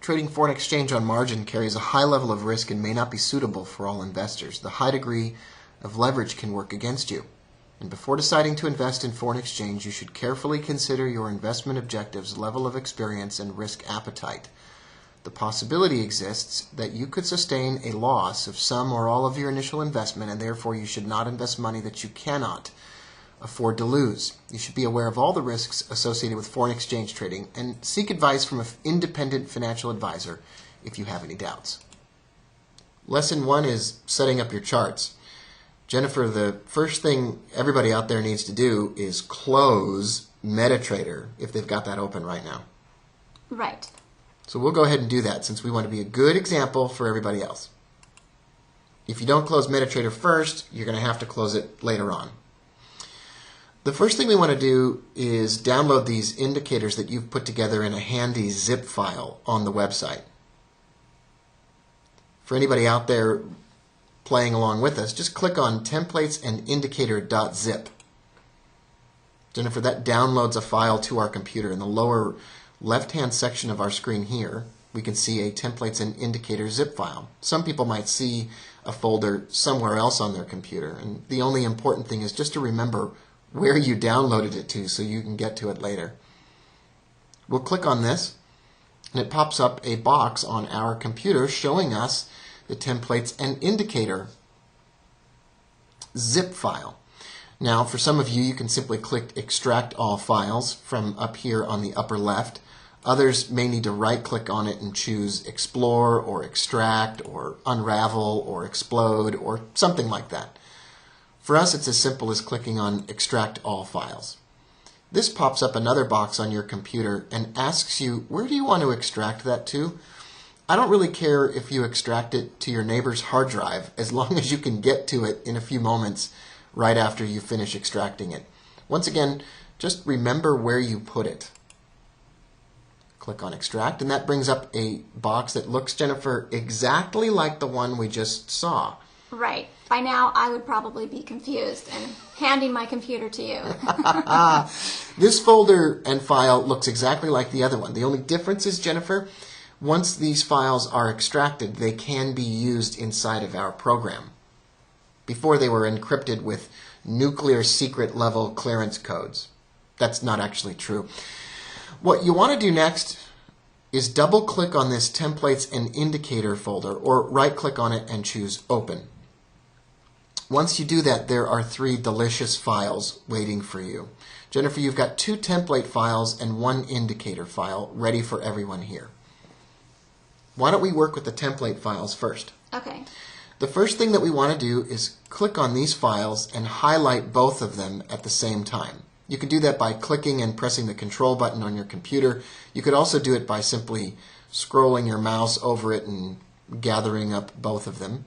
Trading foreign exchange on margin carries a high level of risk and may not be suitable for all investors. The high degree of leverage can work against you. And before deciding to invest in foreign exchange, you should carefully consider your investment objectives, level of experience, and risk appetite. The possibility exists that you could sustain a loss of some or all of your initial investment, and therefore you should not invest money that you cannot afford to lose. You should be aware of all the risks associated with foreign exchange trading and seek advice from an independent financial advisor if you have any doubts. Lesson 1 is setting up your charts. Jennifer, the first thing everybody out there needs to do is close MetaTrader if they've got that open right now. Right. So we'll go ahead and do that since we want to be a good example for everybody else. If you don't close MetaTrader first, you're going to have to close it later on. The first thing we want to do is download these indicators that you've put together in a handy zip file on the website. For anybody out there playing along with us, just click on templates and indicator.zip. Jennifer, that downloads a file to our computer. In the lower left-hand section of our screen here, we can see a templates and indicator zip file. Some people might see a folder somewhere else on their computer, and the only important thing is just to remember where you downloaded it to so you can get to it later. We'll click on this, and it pops up a box on our computer showing us the templates and indicator zip file. Now, for some of you, you can simply click Extract All Files from up here on the upper left. Others may need to right-click on it and choose Explore or Extract or Unravel or Explode or something like that. For us, it's as simple as clicking on Extract All Files. This pops up another box on your computer and asks you, where do you want to extract that to? I don't really care if you extract it to your neighbor's hard drive, as long as you can get to it in a few moments right after you finish extracting it. Once again, just remember where you put it. Click on Extract, and that brings up a box that looks, Jennifer, exactly like the one we just saw. Right. By now, I would probably be confused and handing my computer to you. This folder and file looks exactly like the other one. The only difference is, Jennifer, once these files are extracted, they can be used inside of our program. Before, they were encrypted with nuclear secret level clearance codes. That's not actually true. What you want to do next is double click on this templates and indicator folder, or right click on it and choose Open. Once you do that, there are 3 delicious files waiting for you. Jennifer, you've got 2 template files and 1 indicator file ready for everyone here. Why don't we work with the template files first? Okay. The first thing that we want to do is click on these files and highlight both of them at the same time. You can do that by clicking and pressing the control button on your computer. You could also do it by simply scrolling your mouse over it and gathering up both of them.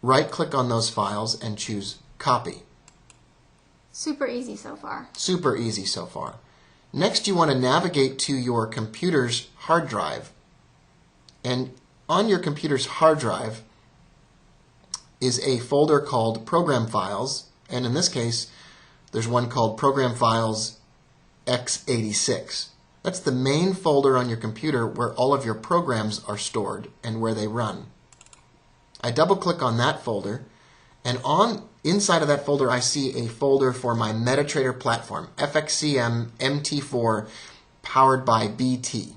Right-click on those files and choose Copy. Super easy so far. Super easy so far. Next, you want to navigate to your computer's hard drive. And on your computer's hard drive is a folder called Program Files, and in this case, there's one called Program Files x86. That's the main folder on your computer where all of your programs are stored and where they run. I double-click on that folder, and inside of that folder I see a folder for my MetaTrader platform, FXCM MT4, powered by BT.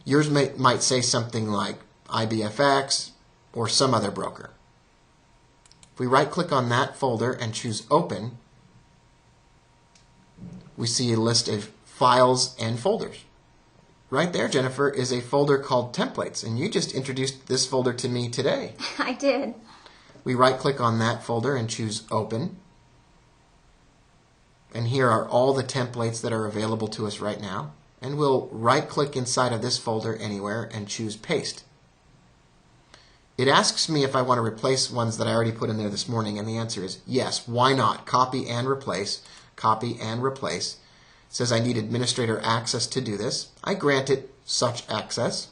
Yours might say something like IBFX or some other broker. If we right-click on that folder and choose Open, we see a list of files and folders. Right there, Jennifer, is a folder called Templates, and you just introduced this folder to me today. I did. We right-click on that folder and choose Open. And here are all the templates that are available to us right now. And we'll right-click inside of this folder anywhere and choose Paste. It asks me if I want to replace ones that I already put in there this morning, and the answer is yes. Why not? Copy and replace. Copy and replace. It says I need administrator access to do this. I grant it such access.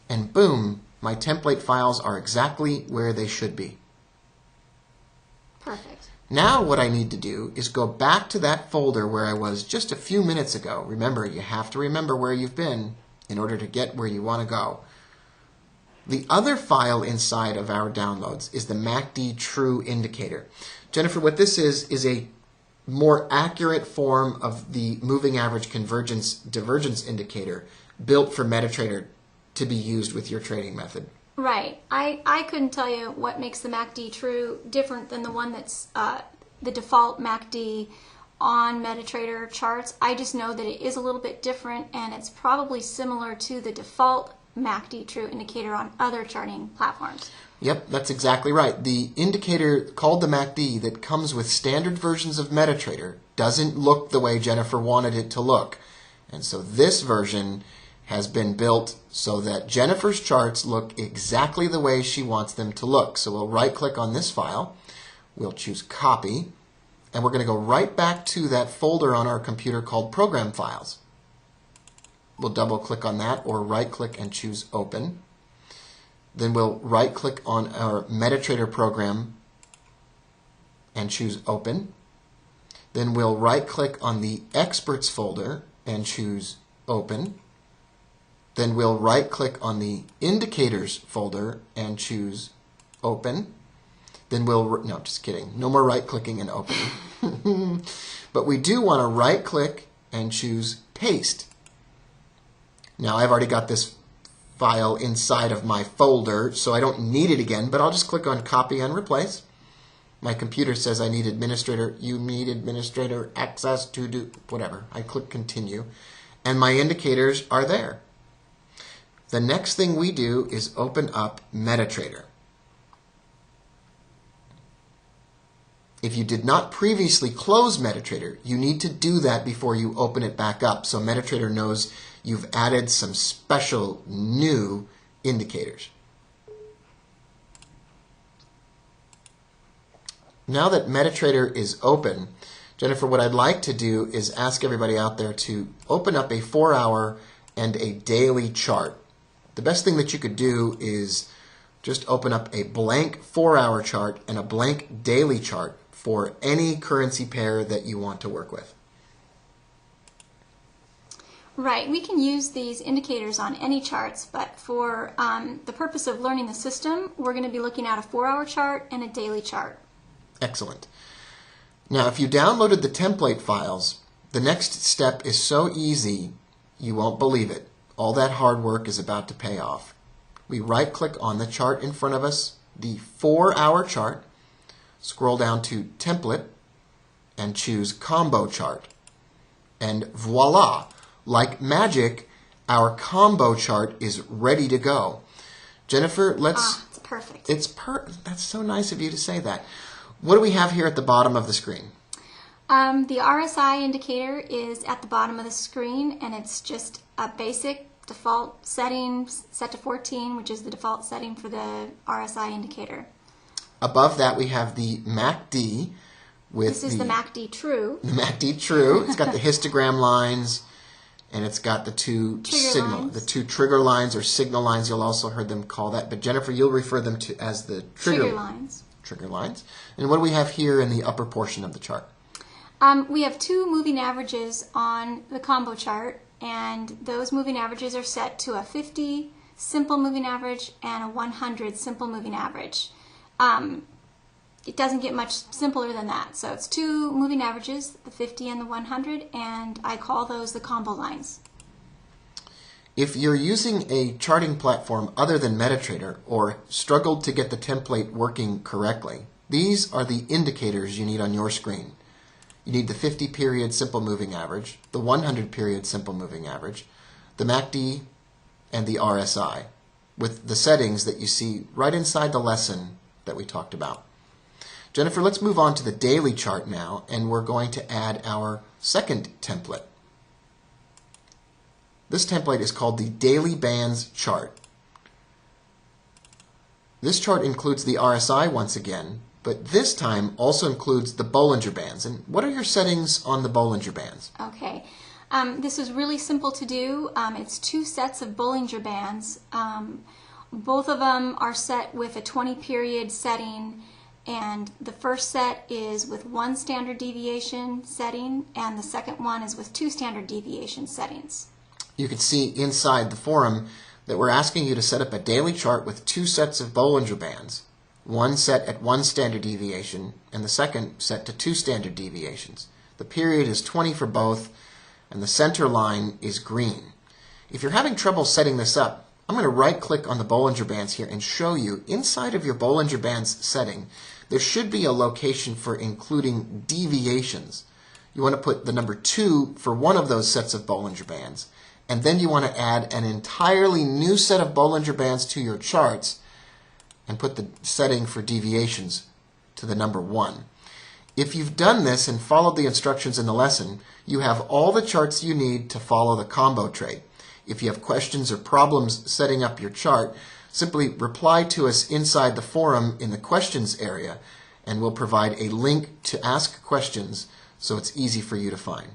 And boom, my template files are exactly where they should be. Perfect. Now what I need to do is go back to that folder where I was just a few minutes ago. Remember, you have to remember where you've been in order to get where you want to go. The other file inside of our downloads is the MACD True Indicator. Jennifer, what this is a more accurate form of the moving average convergence divergence indicator built for MetaTrader to be used with your trading method. Right. I couldn't tell you what makes the MACD True different than the one that's the default MACD on MetaTrader charts. I just know that it is a little bit different, and it's probably similar to the default MACD True indicator on other charting platforms. Yep, that's exactly right. The indicator called the MACD that comes with standard versions of MetaTrader doesn't look the way Jennifer wanted it to look. And so this version has been built so that Jennifer's charts look exactly the way she wants them to look. So we'll right-click on this file, we'll choose Copy, and we're going to go right back to that folder on our computer called Program Files. We'll double-click on that or right-click and choose Open. Then we'll right-click on our MetaTrader program and choose Open. Then we'll right-click on the Experts folder and choose Open. Then we'll right-click on the Indicators folder and choose Open. Then we'll, no, just kidding. No more right-clicking and opening. But we do want to right-click and choose Paste. Now I've already got this file inside of my folder, so I don't need it again, but I'll just click on Copy and Replace. My computer says I need administrator, you need administrator access to do, whatever. I click Continue, and my indicators are there. The next thing we do is open up MetaTrader. If you did not previously close MetaTrader, you need to do that before you open it back up so MetaTrader knows you've added some special new indicators. Now that MetaTrader is open, Jennifer, what I'd like to do is ask everybody out there to open up a 4-hour and a daily chart. The best thing that you could do is just open up a blank 4-hour chart and a blank daily chart for any currency pair that you want to work with. Right. We can use these indicators on any charts, but for the purpose of learning the system, we're going to be looking at a 4-hour chart and a daily chart. Excellent. Now, if you downloaded the template files, the next step is so easy, you won't believe it. All that hard work is about to pay off. We right-click on the chart in front of us, the 4-hour chart, scroll down to Template, and choose Combo Chart. And voila! Like magic, our combo chart is ready to go. Jennifer, let's... it's perfect. That's so nice of you to say that. What do we have here at the bottom of the screen? The RSI indicator is at the bottom of the screen, and it's just a basic default setting set to 14, which is the default setting for the RSI indicator. Above that, we have the MACD with This is the MACD True. The MACD True. It's got the histogram lines, and it's got the two trigger lines or signal lines. You'll also heard them call that. But Jennifer, you'll refer them to as the trigger lines. Trigger lines. And what do we have here in the upper portion of the chart? We have two moving averages on the combo chart, and those moving averages are set to a 50 simple moving average and a 100 simple moving average. It doesn't get much simpler than that. So it's two moving averages, the 50 and the 100, and I call those the combo lines. If you're using a charting platform other than MetaTrader or struggled to get the template working correctly, these are the indicators you need on your screen. You need the 50-period simple moving average, the 100-period simple moving average, the MACD, and the RSI, with the settings that you see right inside the lesson that we talked about. Jennifer, let's move on to the daily chart now, and we're going to add our second template. This template is called the Daily Bands chart. This chart includes the RSI once again, but this time also includes the Bollinger Bands. And what are your settings on the Bollinger Bands? Okay. This is really simple to do. It's two sets of Bollinger Bands. Both of them are set with a 20-period setting, And the first set is with 1 standard deviation setting, and the second one is with 2 standard deviation settings. You can see inside the forum that we're asking you to set up a daily chart with 2 sets of Bollinger Bands, one set at 1 standard deviation and the second set to 2 standard deviations. The period is 20 for both, and the center line is green. If you're having trouble setting this up, I'm going to right-click on the Bollinger Bands here and show you inside of your Bollinger Bands setting, there should be a location for including deviations. You want to put the number 2 for one of those sets of Bollinger Bands, and then you want to add an entirely new set of Bollinger Bands to your charts and put the setting for deviations to the number 1. If you've done this and followed the instructions in the lesson, you have all the charts you need to follow the combo trade. If you have questions or problems setting up your chart, simply reply to us inside the forum in the questions area, and we'll provide a link to ask questions so it's easy for you to find.